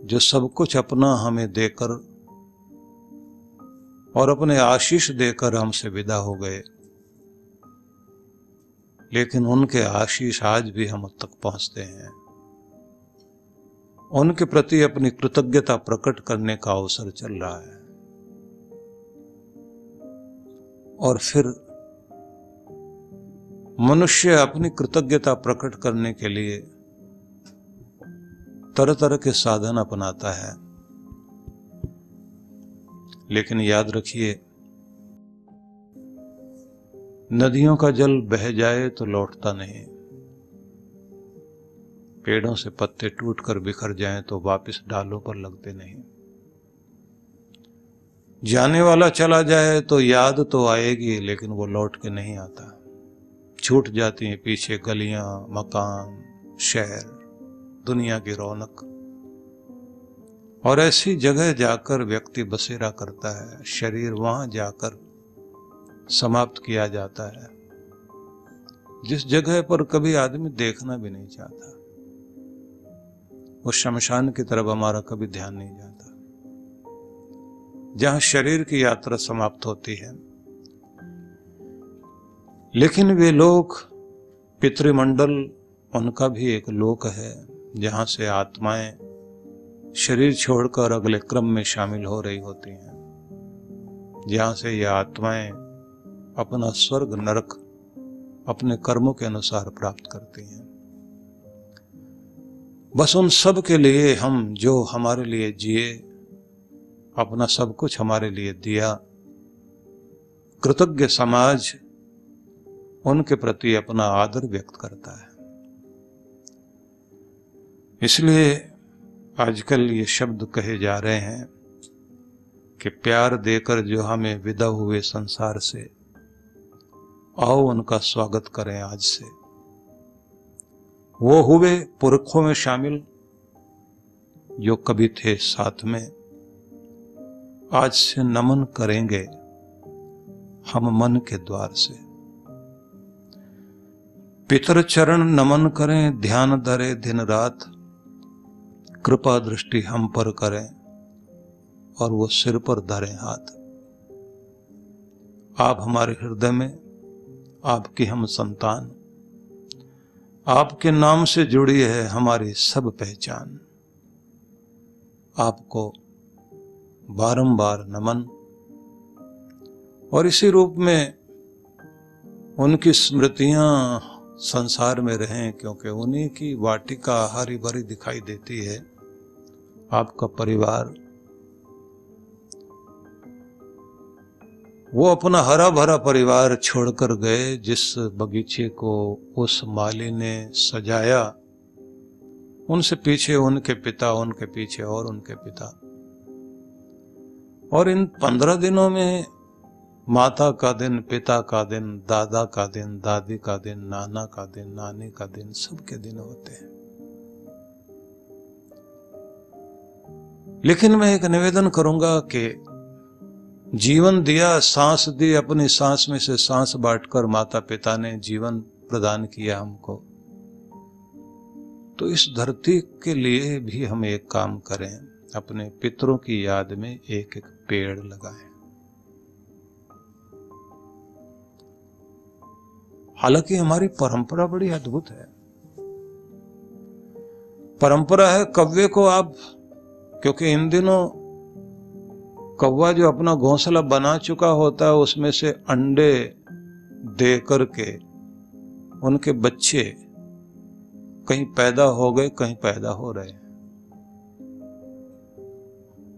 जो सब कुछ अपना हमें देकर और अपने आशीष देकर हमसे विदा हो गए, लेकिन उनके आशीष आज भी हम तक पहुंचते हैं। उनके प्रति अपनी कृतज्ञता प्रकट करने का अवसर चल रहा है। और फिर मनुष्य अपनी कृतज्ञता प्रकट करने के लिए तरह तरह के साधन अपनाता है, लेकिन याद रखिए, नदियों का जल बह जाए तो लौटता नहीं, पेड़ों से पत्ते टूटकर बिखर जाएं तो वापस डालों पर लगते नहीं। जाने वाला चला जाए तो याद तो आएगी, लेकिन वो लौट के नहीं आता। छूट जाती हैं पीछे गलियां, मकान, शहर, दुनिया की रौनक, और ऐसी जगह जाकर व्यक्ति बसेरा करता है। शरीर वहां जाकर समाप्त किया जाता है, जिस जगह पर कभी आदमी देखना भी नहीं चाहता। उस शमशान की तरफ हमारा कभी ध्यान नहीं जाता, जहां शरीर की यात्रा समाप्त होती है। लेकिन वे लोग, पितृमंडल, उनका भी एक लोक है जहां से आत्माएं शरीर छोड़कर अगले क्रम में शामिल हो रही होती हैं, जहां से ये आत्माएं अपना स्वर्ग नरक अपने कर्मों के अनुसार प्राप्त करती हैं। बस उन सब के लिए हम, जो हमारे लिए जिए, अपना सब कुछ हमारे लिए दिया, कृतज्ञ समाज उनके प्रति अपना आदर व्यक्त करता है। इसलिए आजकल ये शब्द कहे जा रहे हैं कि प्यार देकर जो हमें विदा हुए संसार से, आओ उनका स्वागत करें आज से। वो हुए पुरखों में शामिल जो कभी थे साथ में, आज से नमन करेंगे हम मन के द्वार से। पितर चरण नमन करें, ध्यान धरे दिन रात, कृपा दृष्टि हम पर करें और वो सिर पर धरें हाथ। आप हमारे हृदय में, आपकी हम संतान, आपके नाम से जुड़ी है हमारी सब पहचान। आपको बारंबार नमन, और इसी रूप में उनकी स्मृतियां संसार में रहें, क्योंकि उन्हीं की वाटिका हरी भरी दिखाई देती है। आपका परिवार, वो अपना हरा भरा परिवार छोड़कर गए, जिस बगीचे को उस माली ने सजाया, उनसे पीछे उनके पिता, उनके पीछे और उनके पिता। और इन 15 दिनों में माता का दिन, पिता का दिन, दादा का दिन, दादी का दिन, नाना का दिन, नानी का दिन, सबके दिन होते हैं। लेकिन मैं एक निवेदन करूंगा कि जीवन दिया, सांस दी, अपनी सांस में से सांस बांटकर माता पिता ने जीवन प्रदान किया हमको, तो इस धरती के लिए भी हम एक काम करें, अपने पितरों की याद में एक एक पेड़ लगाएं। हालांकि हमारी परंपरा बड़ी अद्भुत है। परंपरा है कौवे को आप, क्योंकि इन दिनों कौवा जो अपना घोंसला बना चुका होता है, उसमें से अंडे दे करके उनके बच्चे कहीं पैदा हो गए, कहीं पैदा हो रहे हैं,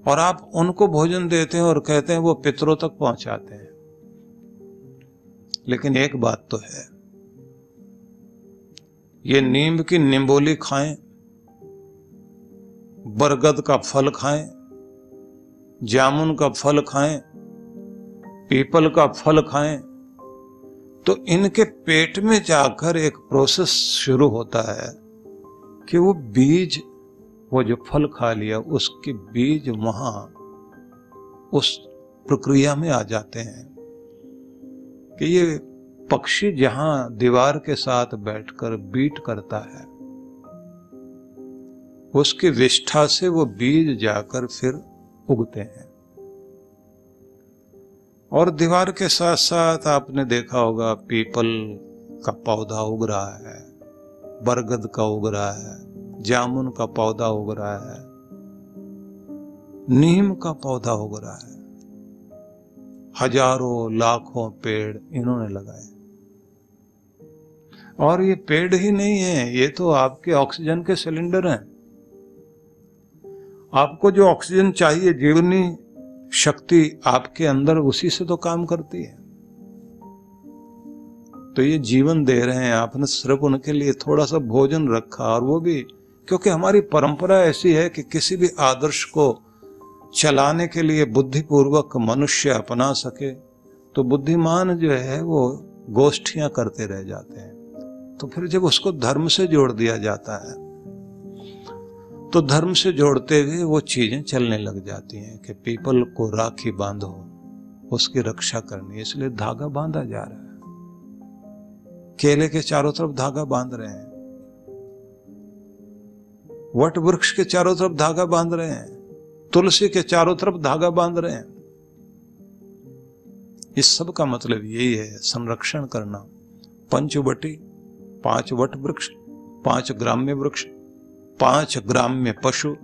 और आप उनको भोजन देते हैं और कहते हैं वो पितरों तक पहुंचाते हैं। लेकिन एक बात तो है, ये नीम की निम्बोली खाएं, बरगद का फल खाएं, जामुन का फल खाएं, पीपल का फल खाएं, तो इनके पेट में जाकर एक प्रोसेस शुरू होता है कि वो बीज, वो जो फल खा लिया उसके बीज वहां उस प्रक्रिया में आ जाते हैं कि ये पक्षी जहां दीवार के साथ बैठकर बीट करता है, उसकी विष्ठा से वो बीज जाकर फिर उगते हैं। और दीवार के साथ साथ आपने देखा होगा पीपल का पौधा उग रहा है, बरगद का उग रहा है, जामुन का पौधा उग रहा है, नीम का पौधा उग रहा है। हजारों लाखों पेड़ इन्होंने लगाए। और ये पेड़ ही नहीं है, ये तो आपके ऑक्सीजन के सिलेंडर हैं। आपको जो ऑक्सीजन चाहिए, जीवनी शक्ति आपके अंदर उसी से तो काम करती है। तो ये जीवन दे रहे हैं, आपने सिर्फ उनके लिए थोड़ा सा भोजन रखा, और वो भी क्योंकि हमारी परंपरा ऐसी है कि किसी भी आदर्श को चलाने के लिए बुद्धिपूर्वक मनुष्य अपना सके, तो बुद्धिमान जो है वो गोष्ठियां करते रह जाते हैं। तो फिर जब उसको धर्म से जोड़ दिया जाता है, तो धर्म से जोड़ते हुए वो चीजें चलने लग जाती हैं कि पीपल को राखी बांधो, उसकी रक्षा करनी है, इसलिए धागा बांधा जा रहा है। केले के चारों तरफ धागा बांध रहे हैं, वट वृक्ष के चारों तरफ धागा बांध रहे हैं, तुलसी के चारों तरफ धागा बांध रहे हैं। इस सब का मतलब यही है, संरक्षण करना। पंचवटी, 5 वट वृक्ष, 5 ग्राम्य वृक्ष, 5 ग्राम्य पशु,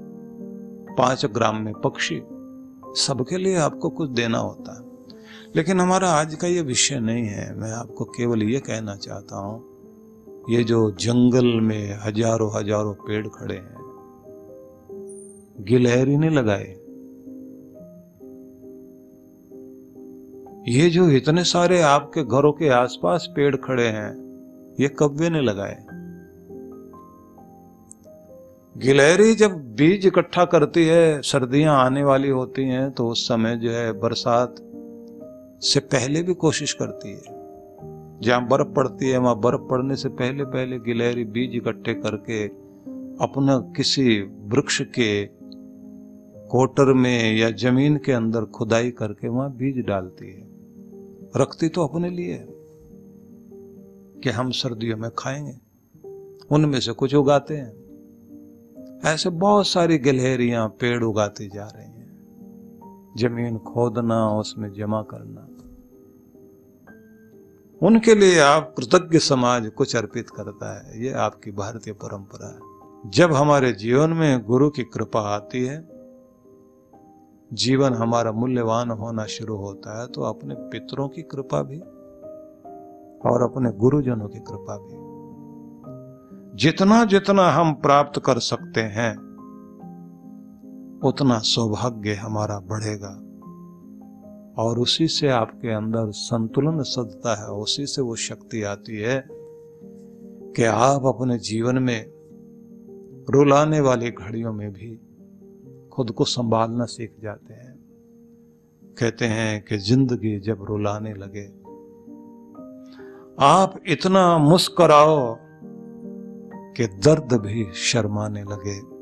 5 ग्राम्य पक्षी, सबके लिए आपको कुछ देना होता है। लेकिन हमारा आज का ये विषय नहीं है। मैं आपको केवल ये कहना चाहता हूं, ये जो जंगल में हजारों हजारों पेड़ खड़े हैं, गिलहरी ने लगाए। ये जो इतने सारे आपके घरों के आसपास पेड़ खड़े हैं, ये कव्वे ने लगाए। गिलहरी जब बीज इकट्ठा करती है, सर्दियां आने वाली होती हैं, तो उस समय जो है बरसात से पहले भी कोशिश करती है। जहां बर्फ पड़ती है, वहां बर्फ पड़ने से पहले पहले गिलहरी बीज इकट्ठे करके अपना किसी वृक्ष के कोटर में या जमीन के अंदर खुदाई करके वहां बीज डालती है। रखती तो अपने लिए कि हम सर्दियों में खाएंगे, उनमें से कुछ उगाते हैं। ऐसे बहुत सारी गिलहरियां पेड़ उगाती जा रही हैं। जमीन खोदना, उसमें जमा करना, उनके लिए आप कृतज्ञ समाज कुछ अर्पित करता है। ये आपकी भारतीय परंपरा है। जब हमारे जीवन में गुरु की कृपा आती है, जीवन हमारा मूल्यवान होना शुरू होता है, तो अपने पितरों की कृपा भी और अपने गुरुजनों की कृपा भी, जितना जितना हम प्राप्त कर सकते हैं, उतना सौभाग्य हमारा बढ़ेगा। और उसी से आपके अंदर संतुलन सधता है, उसी से वो शक्ति आती है कि आप अपने जीवन में रुलाने वाली घड़ियों में भी खुद को संभालना सीख जाते हैं। कहते हैं कि जिंदगी जब रुलाने लगे, आप इतना मुस्कुराओ कि दर्द भी शर्माने लगे।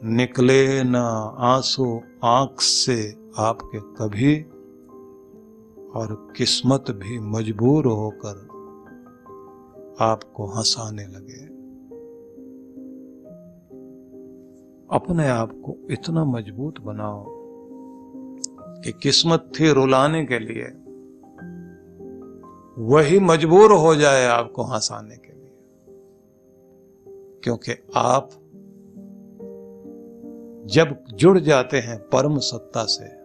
निकले ना आंसू आंख से आपके कभी, और किस्मत भी मजबूर होकर आपको हंसाने लगे। अपने आप को इतना मजबूत बनाओ कि किस्मत थी रुलाने के लिए, वही मजबूर हो जाए आपको हंसाने के लिए। क्योंकि आप जब जुड़ जाते हैं परम सत्ता से,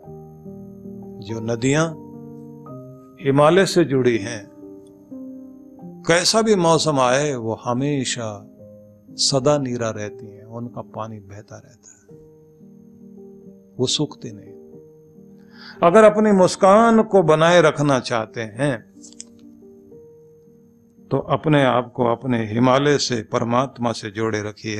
जो नदियां हिमालय से जुड़ी हैं, कैसा भी मौसम आए वो हमेशा सदा नीरा रहती हैं, उनका पानी बहता रहता है, वो सूखती नहीं। अगर अपनी मुस्कान को बनाए रखना चाहते हैं, तो अपने आप को अपने हिमालय से, परमात्मा से जोड़े रखिए।